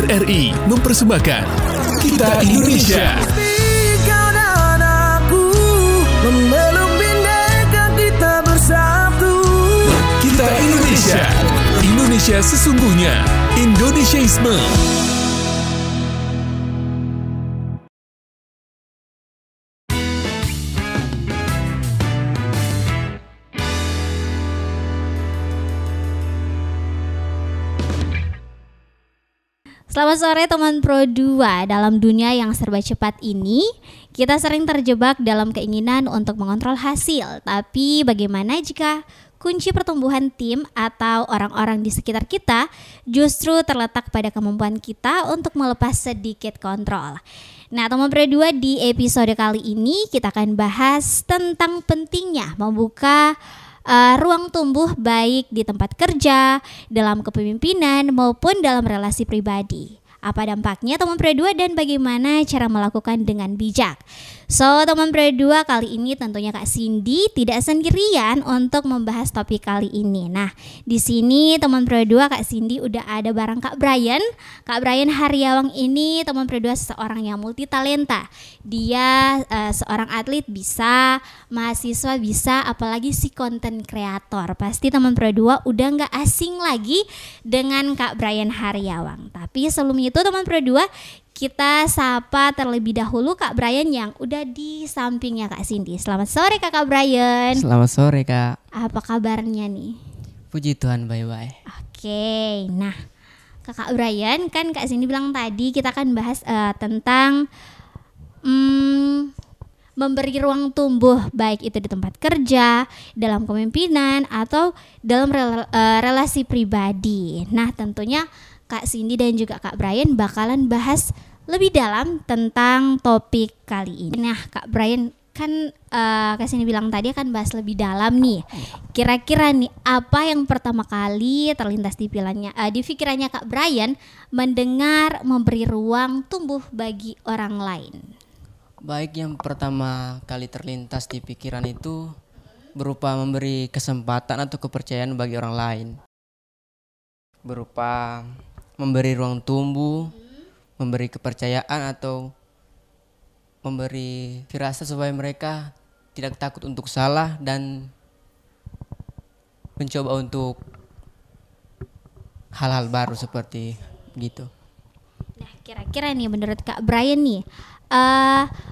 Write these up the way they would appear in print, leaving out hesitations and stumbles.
RRI mempersembahkan Kita Indonesia. Kau dan aku memeluk bineka kita bersatu. Kita Indonesia. Indonesia sesungguhnya. Indonesiaisme. Selamat sore teman Pro 2. Dalam dunia yang serba cepat ini, kita sering terjebak dalam keinginan untuk mengontrol hasil. Tapi bagaimana jika kunci pertumbuhan tim atau orang-orang di sekitar kita justru terletak pada kemampuan kita untuk melepas sedikit kontrol? Nah, teman Pro 2, di episode kali ini kita akan bahas tentang pentingnya membuka ruang tumbuh baik di tempat kerja, dalam kepemimpinan maupun dalam relasi pribadi. Apa dampaknya teman Pro 2 dan bagaimana cara melakukan dengan bijak? So, teman Pro 2, kali ini tentunya Kak Cindy tidak sendirian untuk membahas topik kali ini. Nah, di sini teman Pro 2 Kak Cindy udah ada bareng Kak Brian. Kak Brian Haryawang ini teman Pro 2 seorang yang multi talenta. Dia seorang atlet bisa, mahasiswa bisa, apalagi si konten kreator. Pasti teman Pro 2 udah nggak asing lagi dengan Kak Brian Haryawang. Tapi sebelum itu teman Pro 2, kita sapa terlebih dahulu Kak Brian yang udah di sampingnya Kak Cindy. Selamat sore Kak Brian. Selamat sore Kak. Apa kabarnya nih? Puji Tuhan, bye-bye. Oke, nah Kak Brian, kan Kak Cindy bilang tadi kita akan bahas tentang memberi ruang tumbuh, baik itu di tempat kerja, dalam kepemimpinan, atau dalam relasi pribadi. Nah, tentunya Kak Cindy dan juga Kak Brian bakalan bahas lebih dalam tentang topik kali ini. Nah, Kak Brian, kan Kak Cindy bilang tadi akan bahas lebih dalam nih. Kira-kira nih apa yang pertama kali terlintas di pikirannya Kak Brian mendengar memberi ruang tumbuh bagi orang lain? Baik, yang pertama kali terlintas di pikiran itu berupa memberi kesempatan atau kepercayaan bagi orang lain. Berupa memberi ruang tumbuh, memberi kepercayaan atau memberi firasat supaya mereka tidak takut untuk salah dan mencoba untuk hal-hal baru seperti gitu. Nah, kira-kira nih menurut Kak Brian nih,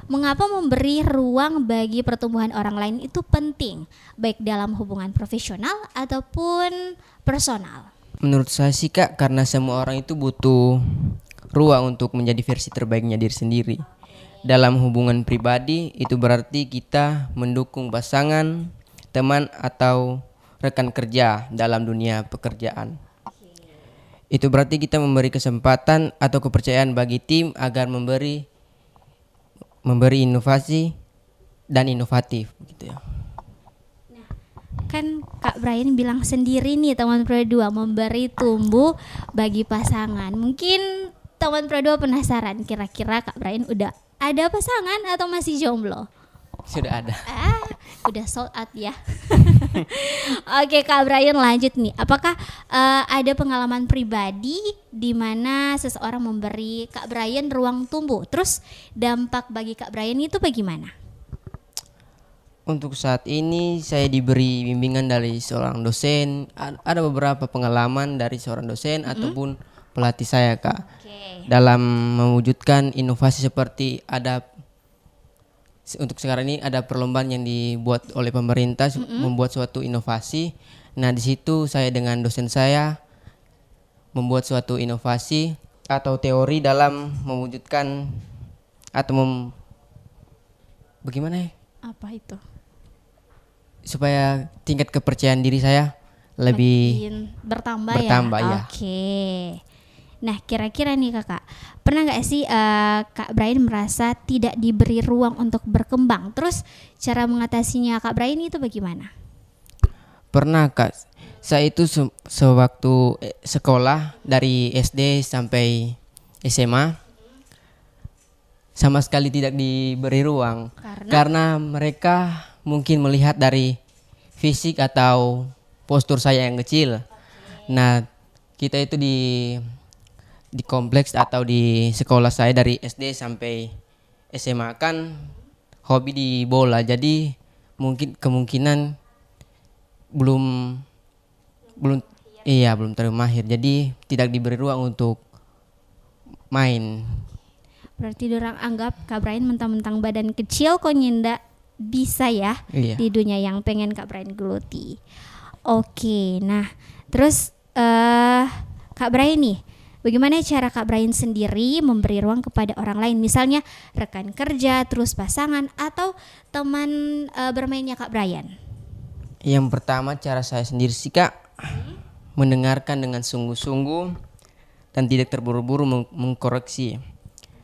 mengapa memberi ruang bagi pertumbuhan orang lain itu penting, baik dalam hubungan profesional ataupun personal? Menurut saya sih Kak, karena semua orang itu butuh ruang untuk menjadi versi terbaiknya diri sendiri. Dalam hubungan pribadi itu berarti kita mendukung pasangan, teman atau rekan kerja dalam dunia pekerjaan. Itu berarti kita memberi kesempatan atau kepercayaan bagi tim agar memberi inovasi dan inovatif gitu ya. Kan Kak Brian bilang sendiri nih teman Pro 2 memberi tumbuh bagi pasangan. Mungkin teman Pro 2 penasaran kira-kira Kak Brian udah ada pasangan atau masih jomblo? Sudah ada. Udah sold out ya. Oke Kak Brian, lanjut nih. Apakah ada pengalaman pribadi di mana seseorang memberi Kak Brian ruang tumbuh? Terus dampak bagi Kak Brian itu bagaimana? Untuk saat ini saya diberi bimbingan dari seorang dosen. Ada beberapa pengalaman dari seorang dosen ataupun pelatih saya Kak. Dalam mewujudkan inovasi seperti untuk sekarang ini ada perlombaan yang dibuat oleh pemerintah membuat suatu inovasi. Nah, di situ saya dengan dosen saya membuat suatu inovasi atau teori dalam mewujudkan atau bagaimana ya? Apa itu? Supaya tingkat kepercayaan diri saya lebih bertambah ya. Oke. Nah, kira-kira nih Kakak, pernah nggak sih Kak Brian merasa tidak diberi ruang untuk berkembang? Terus cara mengatasinya Kak Brian itu bagaimana? Pernah Kak, saya itu sewaktu sekolah dari SD sampai SMA sama sekali tidak diberi ruang karena mereka mungkin melihat dari fisik atau postur saya yang kecil. Nah, kita itu di kompleks atau di sekolah saya dari SD sampai SMA kan hobi di bola. Jadi mungkin kemungkinan belum belum belum terlalu mahir. Jadi tidak diberi ruang untuk main. Berarti dorang anggap Kak Brian mentang-mentang badan kecil kok nyendak bisa ya di dunia yang pengen Kak Brian geluti. Oke, nah terus Kak Brian nih, bagaimana cara Kak Brian sendiri memberi ruang kepada orang lain, misalnya rekan kerja, terus pasangan atau teman bermainnya Kak Brian? Yang pertama cara saya sendiri sih Kak, mendengarkan dengan sungguh-sungguh dan tidak terburu-buru mengkoreksi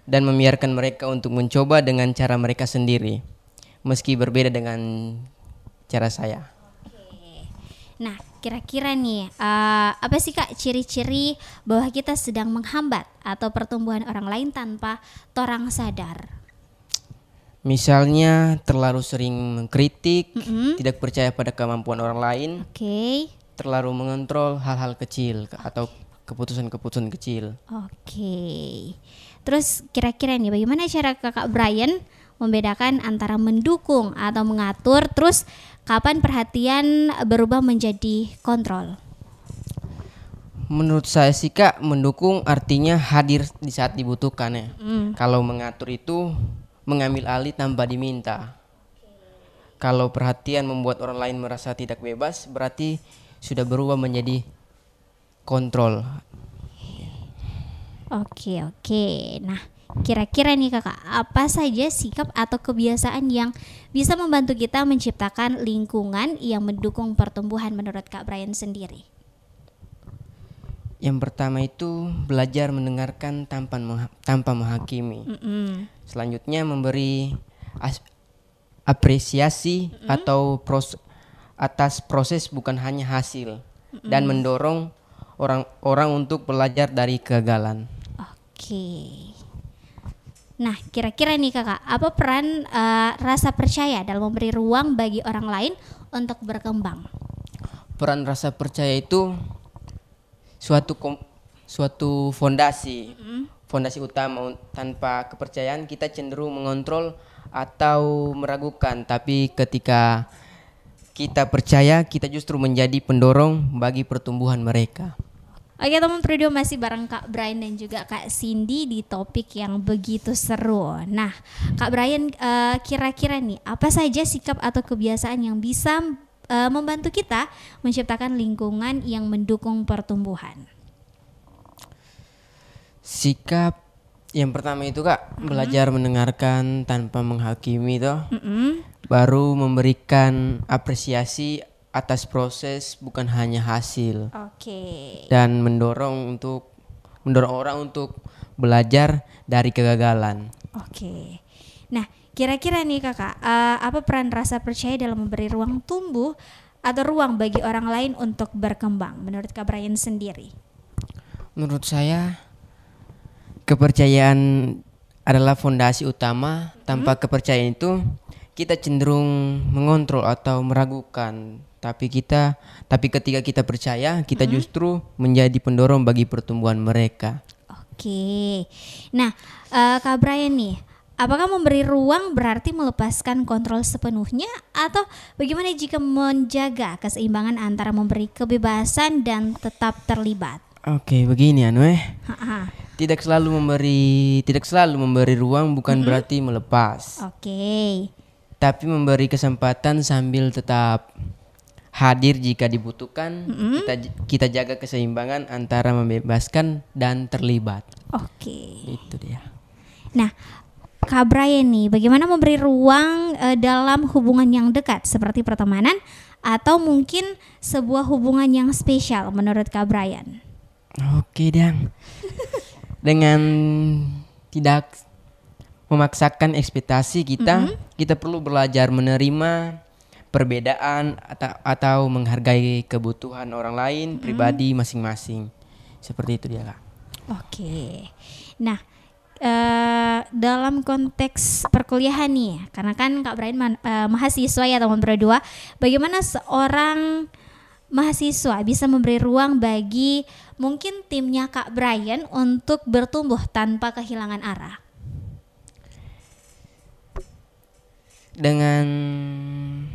dan membiarkan mereka untuk mencoba dengan cara mereka sendiri meski berbeda dengan cara saya. Nah, kira-kira nih apa sih Kak ciri-ciri bahwa kita sedang menghambat atau pertumbuhan orang lain tanpa torang sadar? Misalnya terlalu sering mengkritik, tidak percaya pada kemampuan orang lain, terlalu mengontrol hal-hal kecil atau keputusan-keputusan kecil. Terus kira-kira nih bagaimana cara Kakak Brian membedakan antara mendukung atau mengatur, terus kapan perhatian berubah menjadi kontrol? Menurut saya sih Kak, mendukung artinya hadir di saat dibutuhkan ya. Kalau mengatur itu mengambil alih tanpa diminta. Kalau perhatian membuat orang lain merasa tidak bebas, berarti sudah berubah menjadi kontrol. Oke. Nah, kira-kira nih Kakak, apa saja sikap atau kebiasaan yang bisa membantu kita menciptakan lingkungan yang mendukung pertumbuhan menurut Kak Brian sendiri? Yang pertama itu belajar mendengarkan tanpa menghakimi. Selanjutnya memberi apresiasi atau atas proses bukan hanya hasil, dan mendorong orang untuk belajar dari kegagalan. Nah, kira-kira nih Kakak, apa peran rasa percaya dalam memberi ruang bagi orang lain untuk berkembang? Peran rasa percaya itu suatu fondasi utama. Tanpa kepercayaan kita cenderung mengontrol atau meragukan, tapi ketika kita percaya, kita justru menjadi pendorong bagi pertumbuhan mereka. Oke teman Prodio, masih bareng Kak Brian dan juga Kak Cindy di topik yang begitu seru. Nah Kak Brian, kira-kira nih apa saja sikap atau kebiasaan yang bisa membantu kita menciptakan lingkungan yang mendukung pertumbuhan? Sikap yang pertama itu Kak, belajar mendengarkan tanpa menghakimi toh. Baru memberikan apresiasi atas proses bukan hanya hasil. Dan mendorong orang untuk belajar dari kegagalan. Nah, kira-kira nih Kakak, apa peran rasa percaya dalam memberi ruang tumbuh atau ruang bagi orang lain untuk berkembang menurut Kak Brian sendiri? Menurut saya kepercayaan adalah fondasi utama. Tanpa kepercayaan itu kita cenderung mengontrol atau meragukan. Tapi ketika kita percaya, kita justru menjadi pendorong bagi pertumbuhan mereka. Nah, Kak Brian nih, apakah memberi ruang berarti melepaskan kontrol sepenuhnya, atau bagaimana jika menjaga keseimbangan antara memberi kebebasan dan tetap terlibat? Begini Tidak selalu memberi ruang bukan berarti melepas. Tapi memberi kesempatan sambil tetap hadir jika dibutuhkan. Kita jaga keseimbangan antara membebaskan dan terlibat. Itu dia. Nah, Kak Brian nih, bagaimana memberi ruang dalam hubungan yang dekat seperti pertemanan atau mungkin sebuah hubungan yang spesial menurut Kak Brian? Dengan tidak memaksakan ekspektasi kita perlu belajar menerima perbedaan atau menghargai kebutuhan orang lain, pribadi masing-masing. Seperti itu dia Kak. Nah, dalam konteks perkuliahan nih, karena kan Kak Brian mahasiswa ya teman berdua, bagaimana seorang mahasiswa bisa memberi ruang bagi mungkin timnya Kak Brian untuk bertumbuh tanpa kehilangan arah?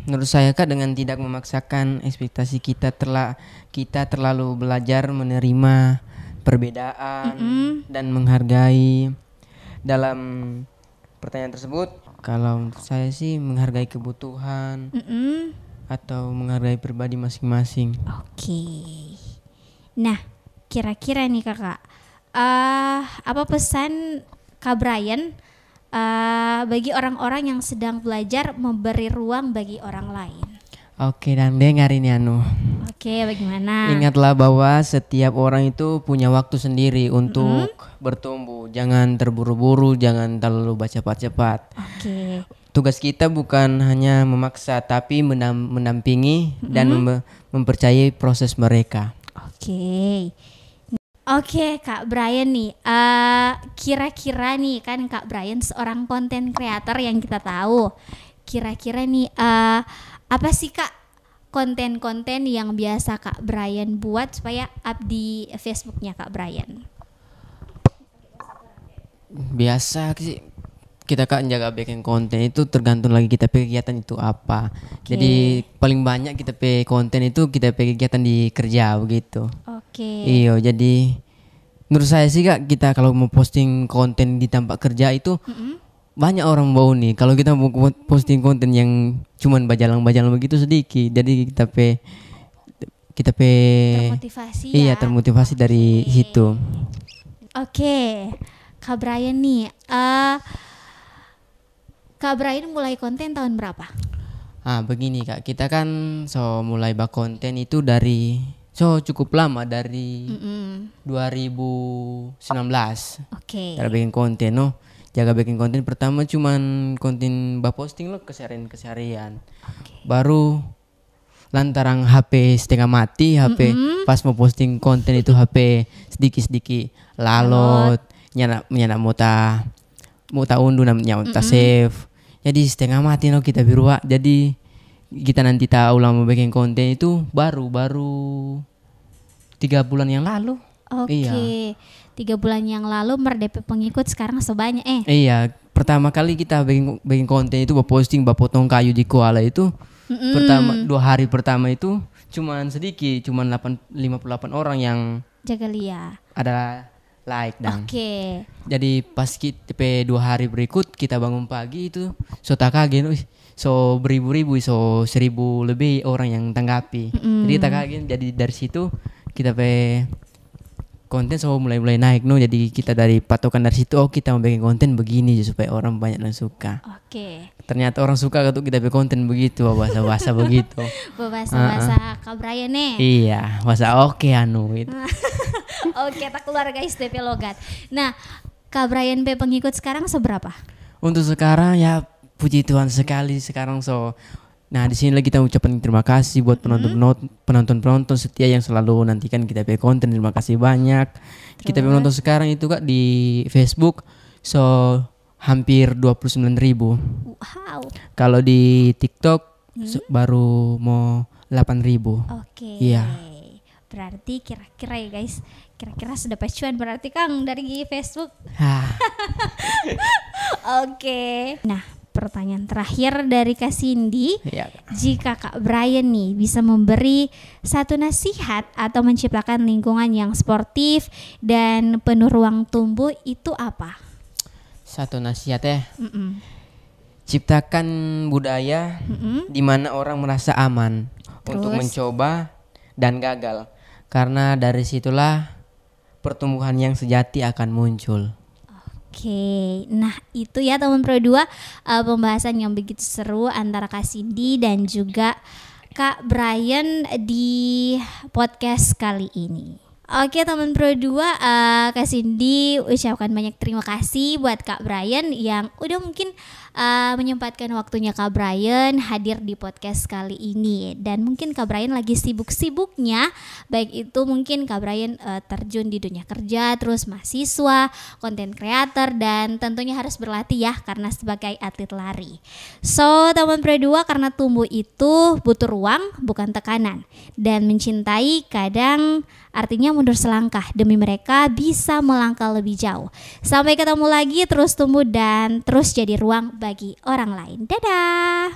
Menurut saya Kak, dengan tidak memaksakan ekspektasi kita terlalu belajar menerima perbedaan dan menghargai. Dalam pertanyaan tersebut, kalau untuk saya sih menghargai kebutuhan atau menghargai pribadi masing-masing. Oke. Nah, kira-kira nih Kakak, apa pesan Kak Brian bagi orang-orang yang sedang belajar memberi ruang bagi orang lain? Oke, dan dengar ini Oke, bagaimana? Ingatlah bahwa setiap orang itu punya waktu sendiri untuk bertumbuh. Jangan terburu-buru, jangan terlalu cepat-cepat. Oke. Tugas kita bukan hanya memaksa, tapi mendampingi dan mempercayai proses mereka. Oke, Kak Brian nih, kira-kira nih kan Kak Brian seorang konten kreator yang kita tahu. Kira-kira nih, apa sih Kak konten-konten yang biasa Kak Brian buat supaya up di Facebooknya Kak Brian? Biasa sih kita Kak jaga bikin konten itu tergantung lagi kita kegiatan itu apa. Jadi paling banyak kita konten itu kita kegiatan di kerja begitu. Iya, jadi menurut saya sih Kak, kita kalau mau posting konten di tempat kerja itu banyak orang bau nih. Kalau kita mau posting konten yang cuman bajalang-bajalang begitu sedikit, jadi kita termotivasi ya. Iya, termotivasi dari situ. Oke, Kak Brian nih, Kak Brian mulai konten tahun berapa? Begini Kak, kita kan mulai konten itu dari cukup lama, dari 2019. Cara bikin konten jaga bikin konten pertama cuman konten posting keseharian. Baru lantaran HP setengah mati, HP pas mau posting konten itu HP sedikit lalot, nyana mau unduh namanya mau save. Jadi setengah mati kita berubah. Jadi kita nanti tahu lama bikin konten itu baru 3 bulan yang lalu. Iya. 3 bulan yang lalu merdep pengikut sekarang sebanyak Iya, pertama kali kita bikin konten itu posting potong kayu di koala itu. Pertama 2 hari pertama itu cuman sedikit, cuman 58 orang yang jaga lihat. Ada like dan. Jadi pas kita 2 hari berikut kita bangun pagi itu tak kaget beribu-ribu 1.000 lebih orang yang tanggapi. Jadi kita kaget, jadi dari situ kita konten mulai naik jadi kita dari patokan dari situ kita mau bikin konten begini supaya orang banyak yang suka. Ternyata orang suka kalau kita bikin konten begitu bahasa begitu. Bahasa Kak Brian nih. Iya, bahasa gitu. Tak keluar guys DP logat. Nah, Kak Brian pengikut sekarang seberapa? Untuk sekarang ya puji Tuhan sekali sekarang Nah di sini kita ucapkan terima kasih buat penonton setia yang selalu nantikan kita konten. Terima kasih banyak. Kita penonton sekarang itu Kak di Facebook hampir 29.000. Wow. Kalau di TikTok baru mau 8.000. Iya. Berarti kira-kira ya guys, kira-kira sudah pacuan berarti Kang dari Facebook. Nah, pertanyaan terakhir dari Kak Cindy. Jika Kak Brian nih bisa memberi satu nasihat atau menciptakan lingkungan yang sportif dan penuh ruang tumbuh, itu apa? Satu nasihat ciptakan budaya di mana orang merasa aman untuk mencoba dan gagal. Karena dari situlah pertumbuhan yang sejati akan muncul. Nah itu ya teman Pro 2 pembahasan yang begitu seru antara Kak Cindy dan juga Kak Brian di podcast kali ini. Oke teman Pro 2, Kak Cindy ucapkan banyak terima kasih buat Kak Brian yang udah mungkin menyempatkan waktunya Kak Brian hadir di podcast kali ini. Dan mungkin Kak Brian lagi sibuk-sibuknya, baik itu mungkin Kak Brian terjun di dunia kerja, terus mahasiswa, content creator, dan tentunya harus berlatih ya karena sebagai atlet lari. So teman Pro 2, karena tumbuh itu butuh ruang bukan tekanan, dan mencintai kadang artinya mundur selangkah demi mereka bisa melangkah lebih jauh. Sampai ketemu lagi, terus tumbuh dan terus jadi ruang bagi orang lain. Dadah.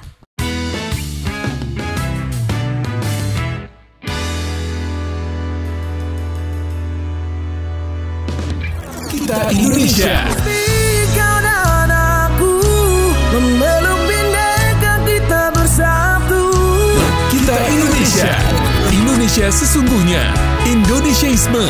Kita Indonesia. Kau dan aku memeluk bineka kita bersatu. Kita Indonesia. Indonesia sesungguhnya. Indonesiaisme.